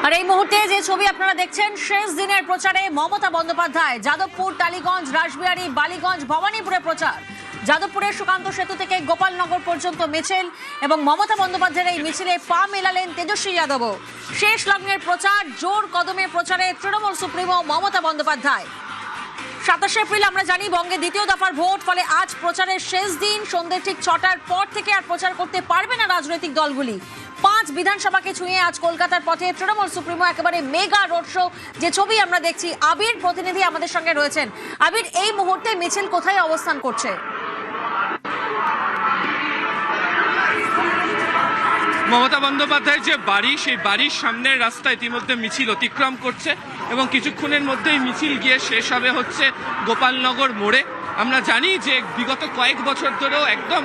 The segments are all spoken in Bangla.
আর এই মুহূর্তে যে ছবি আপনারা দেখছেন, শেষ দিনের প্রচারে মমতা বন্দ্যোপাধ্যায় যাদবপুর, টালিগঞ্জ, রাসবিহারী, বালিগঞ্জ, ভবানীপুরে প্রচার। যাদবপুরের সুকান্ত সেতু থেকে গোপালনগর পর্যন্ত মিছিল এবং মমতা বন্দ্যোপাধ্যায়ের এই মিছিলে পা মেলালেন তেজস্বী যাদবও। শেষ লগ্নের প্রচার, জোর কদমে প্রচারে তৃণমূল সুপ্রিমো মমতা বন্দ্যোপাধ্যায়। 27 এপ্রিল আমরা জানি বঙ্গে দ্বিতীয় দফার ভোট, ফলে আজ প্রচারের শেষ দিন। সন্ধ্যে ঠিক 6টার পর থেকে আর প্রচার করতে পারবে না রাজনৈতিক দলগুলি। 5 বিধানসভাকে ছুঁয়ে আজ কলকাতার পথে তৃণমূল সুপ্রিমো একেবারে মেগা রোড শো, যে ছবি আমরা দেখছি। আবির প্রতিনিধি আমাদের সঙ্গে রয়েছেন। আবির, এই মুহূর্তে মিছিল কোথায় অবস্থান করছে? মমতা বন্দ্যোপাধ্যায়ের যে বাড়ি, সেই বাড়ির সামনের রাস্তা ইতিমধ্যে মিছিল অতিক্রম করছে এবং কিছুক্ষণের মধ্যেই মিছিল গিয়ে শেষ হবে হচ্ছে গোপালনগর মোড়ে। আমরা জানি যে বিগত কয়েক বছর ধরেও একদম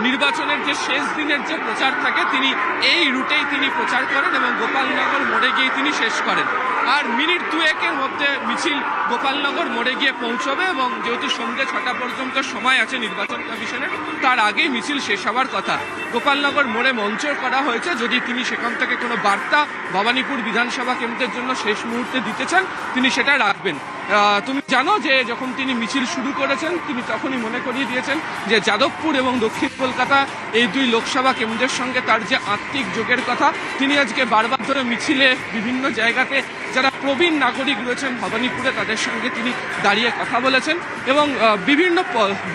নির্বাচনের যে শেষ দিনের যে প্রচার থাকে, তিনি এই রুটেই তিনি প্রচার করেন এবং গোপালনগর মোড়ে গিয়ে তিনি শেষ করেন। আর মিনিট দুয়েকের মধ্যে মিছিল গোপালনগর মোড়ে গিয়ে পৌঁছবে এবং যেহেতু সন্ধ্যে 6টা পর্যন্ত সময় আছে নির্বাচন কমিশনের, তার আগেই মিছিল শেষ হওয়ার কথা। গোপালনগর মোড়ে মঞ্চ করা হয়েছে, যদি তিনি সেখান থেকে কোনো বার্তা ভবানীপুর বিধানসভা কেন্দ্রের জন্য শেষ মুহূর্তে দিতে চান, তিনি সেটা রাখবেন। তুমি জানো যে যখন তিনি মিছিল শুরু করেছেন, তিনি তখনই মনে করিয়ে দিয়েছেন যে যাদবপুর এবং দক্ষিণ কলকাতা এই দুই লোকসভা কেন্দ্রের সঙ্গে তার যে আত্মিক যোগের কথা, তিনি আজকে বারবার ধরে মিছিলে বিভিন্ন জায়গাতে যারা প্রবীণ নাগরিক রয়েছেন ভবানীপুরে, তাদের সঙ্গে তিনি দাঁড়িয়ে কথা বলেছেন এবং বিভিন্ন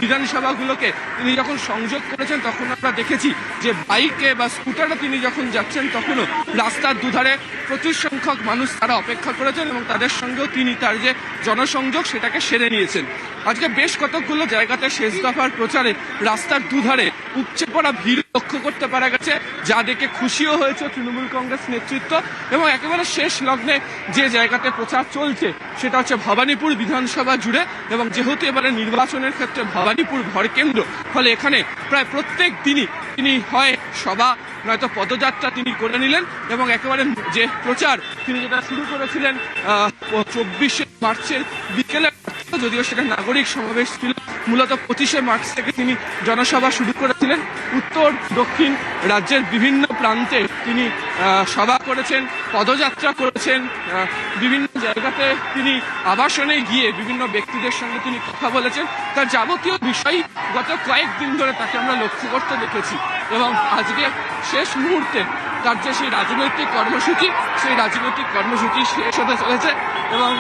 বিধানসভাগুলোকে তিনি যখন সংযোগ করেছেন, তখন আমরা দেখেছি যে বাইকে বা স্কুটারে তিনি যখন যাচ্ছেন, তখনও রাস্তার দুধারে প্রচুর সংখ্যক মানুষ তারা অপেক্ষা করেছেন এবং তাদের সঙ্গেও তিনি তার যে জনসংযোগ সেটাকে সেরে নিয়েছেন। আজকে বেশ কতগুলো জায়গাতে শেষ দফার প্রচারে রাস্তার দুধারে উপচে পড়া ভিড় লক্ষ্য করতে পারা গেছে, যা দেখে খুশিও হয়েছে তৃণমূল কংগ্রেস নেতৃত্ব। এবং একেবারে শেষ লগ্নে যে জায়গাতে প্রচার চলছে সেটা হচ্ছে ভবানীপুর বিধানসভা জুড়ে, এবং যেহেতু এবারে নির্বাচনের ক্ষেত্রে ভবানীপুর ভরকেন্দ্র, ফলে এখানে প্রায় প্রত্যেক দিনই তিনি হয় সভা নয়তো পদযাত্রা তিনি করে নিলেন এবং একেবারে যে প্রচার তিনি যেটা শুরু করেছিলেন 24শে মার্চের বিকেলে, যদিও সেটা নাগরিক সমাবেশ ছিল, মূলত 25শে মার্চ থেকে তিনি জনসভা শুরু করেছিলেন। উত্তর দক্ষিণ রাজ্যের বিভিন্ন প্রান্তে তিনি সভা করেছেন, পদযাত্রা করেছেন, বিভিন্ন জায়গাতে তিনি আবাসনে গিয়ে বিভিন্ন ব্যক্তিদের সঙ্গে তিনি কথা বলেছেন। তার যাবতীয় বিষয় গত কয়েকদিন ধরে তাকে আমরা লক্ষ্য করতে দেখেছি এবং আজকে শেষ মুহূর্তে তার যে সেই রাজনৈতিক কর্মসূচি, সেই রাজনৈতিক কর্মসূচি শেষ হতে চলেছে এবং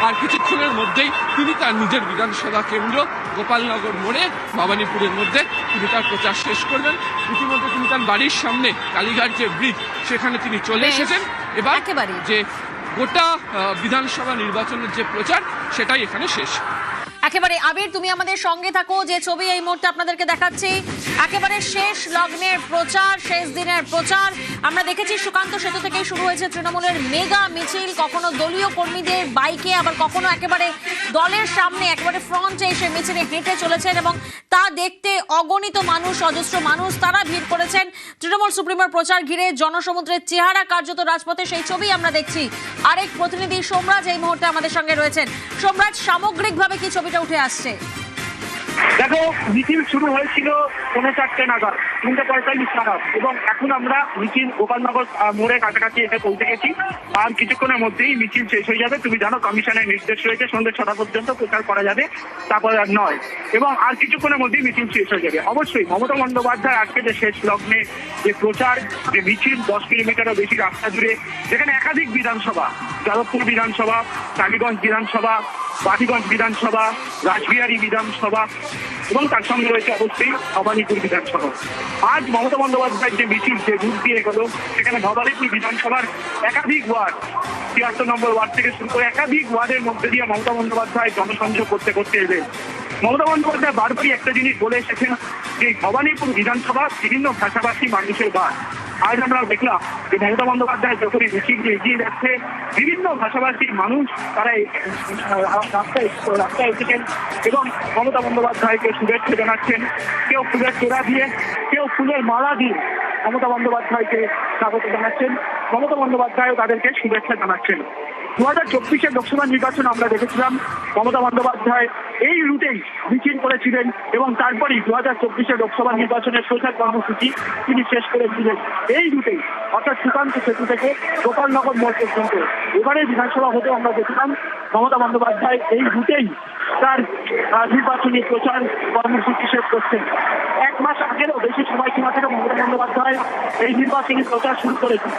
আর কিছুক্ষণের মধ্যেই তিনি তার নিজের বিধানসভা কেন্দ্র গোপালনগর মোড়ে ভবানীপুরের মধ্যে তিনি তার প্রচার শেষ করবেন। ইতিমধ্যে তিনি তার বাড়ির সামনে কালীঘাট যে ব্রিজ, সেখানে তিনি চলে এসেছেন। এবার যে গোটা বিধানসভা নির্বাচনের যে প্রচার, সেটাই এখানে শেষ। একেবারে আবির, তুমি আমাদের সঙ্গে থাকো। যে ছবি এই মুহূর্তে আপনাদেরকে দেখাচ্ছি, একেবারে শেষ লগ্নের প্রচার, শেষ দিনের প্রচার। আমরা দেখেছি সুকান্ত সেতু থেকেই শুরু হয়েছে তৃণমূলের মেগা মিছিল, কখনো দলীয় কর্মীদের বাইকে, আবার কখনো একেবারে দলের সামনে একেবারে ফ্রন্টে এসে মিছিলে হেঁটে চলেছেন এবং তা দেখতে অগণিত মানুষ, অজস্র মানুষ তারা ভিড় করেছেন তৃণমূল সুপ্রিমোর প্রচার ঘিরে। জনসমুদ্রের চেহারা কার্যত রাজপথে, সেই ছবি আমরা দেখছি। আরেক প্রতিনিধি সোমরাজ এই মুহূর্তে আমাদের সঙ্গে রয়েছেন। সোমরাজ, সামগ্রিকভাবে কি ছবিটা উঠে আসছে? দেখো, মিছিল শুরু হয়েছিল 4:30 নাগাদ, 3:45 নাগাদ, এবং এখন আমরা মিছিল গোপালনগর মোড়ের কাছাকাছি এসে পৌঁছে গেছি। আর কিছুক্ষণের মধ্যেই মিছিল শেষ হয়ে যাবে। তুমি জানো কমিশনের নির্দেশ রয়েছে সন্ধ্যে 6টা পর্যন্ত প্রচার করা যাবে, তারপর আর নয়। এবং আর কিছুক্ষণের মধ্যেই মিছিল শেষ হয়ে যাবে। অবশ্যই মমতা বন্দ্যোপাধ্যায় আজকে যে শেষ লগ্নে যে প্রচার, যে মিছিল 10 কিলোমিটারও বেশি রাস্তা জুড়ে, যেখানে একাধিক বিধানসভা, যাদবপুর বিধানসভা, টালিগঞ্জ বিধানসভা, বালিগঞ্জ বিধানসভা, রাসবিহারী বিধানসভা এবং তার সঙ্গে রয়েছে অবশ্যই ভবানীপুর বিধানসভা। আজ মমতা বন্দ্যোপাধ্যায়ের যে মিছিল যে রূপ দিয়ে গেল, সেখানে ভবানীপুর বিধানসভার একাধিক ওয়ার্ড, 73 নম্বর ওয়ার্ড থেকে শুরু করে একাধিক ওয়ার্ডের মধ্যে দিয়ে মমতা বন্দ্যোপাধ্যায় জনসংযোগ করতে করতে এলেন। মমতা বন্দ্যোপাধ্যায় বারবারই একটা জিনিস বলে এসেছেন যে ভবানীপুর বিধানসভা বিভিন্ন ভাষাভাষী মানুষের বাস। আজ আমরা দেখলাম যে মমতা বন্দ্যোপাধ্যায় যখনই মিছিল এগিয়ে যাচ্ছে, বিভিন্ন ভাষাভাষী মানুষ তারা রাস্তায় এসেছেন এবং মমতা বন্দ্যোপাধ্যায়কে শুভেচ্ছা জানাচ্ছেন। কেউ ফুলের তোড়া দিয়ে, কেউ ফুলের মালা দিয়ে মমতা বন্দ্যোপাধ্যায়কে স্বাগত জানাচ্ছেন। মমতা বন্দ্যোপাধ্যায়ও তাদেরকে শুভেচ্ছা জানাচ্ছেন। 2024 লোকসভা নির্বাচন আমরা দেখেছিলাম মমতা বন্দ্যোপাধ্যায় এই রুটেই মিছিল করেছিলেন এবং তারপরেই 2024 লোকসভা নির্বাচনের প্রচার কর্মসূচি তিনি শেষ করেছিলেন এই রুটেই, অর্থাৎ সুকান্ত সেতু থেকে গোপালনগর মোড় পর্যন্ত। এবারে বিধানসভা হতে আমরা দেখলাম মমতা বন্দ্যোপাধ্যায় এই রুটেই তার নির্বাচনী প্রচার কর্মসূচি শেষ করছেন। 1 মাস আগেরও বেশি সময়সীমা থেকে মমতা বন্দ্যোপাধ্যায় এই নির্বাচনী প্রচার শুরু করেছেন।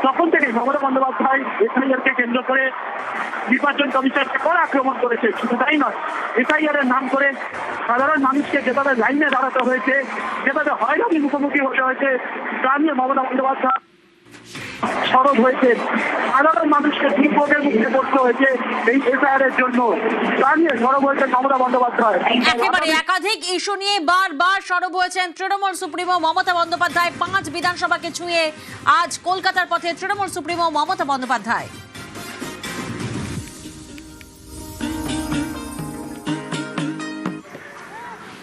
তখন থেকে মমতা বন্দ্যোপাধ্যায় এসআইআরকে কেন্দ্র করে নির্বাচন কমিশনকে কড়া আক্রমণ করেছে। শুধু তাই নয়, এসআইআর এর নাম করে সাধারণ মানুষকে যেভাবে লাইনে দাঁড়াতে হয়েছে, যেভাবে হয়রানির মুখোমুখি হতে হয়েছে, তা নিয়ে মমতা বন্দ্যোপাধ্যায় সরব হয়েছে। সাধারণ মানুষকে দুর্ভোগের মুখে পড়তে হয়েছে এই এসআইআর এর জন্য, তা নিয়ে সরব হয়েছে মমতা বন্দ্যোপাধ্যায়। একেবারে একাধিক ইস্যু নিয়ে বারবার সরব হয়েছেন তৃণমূল সুপ্রিমো মমতা বন্দ্যোপাধ্যায়। 5 বিধানসভাকে ছুঁয়ে আজ কলকাতার পথে তৃণমূল সুপ্রিমো মমতা বন্দ্যোপাধ্যায়।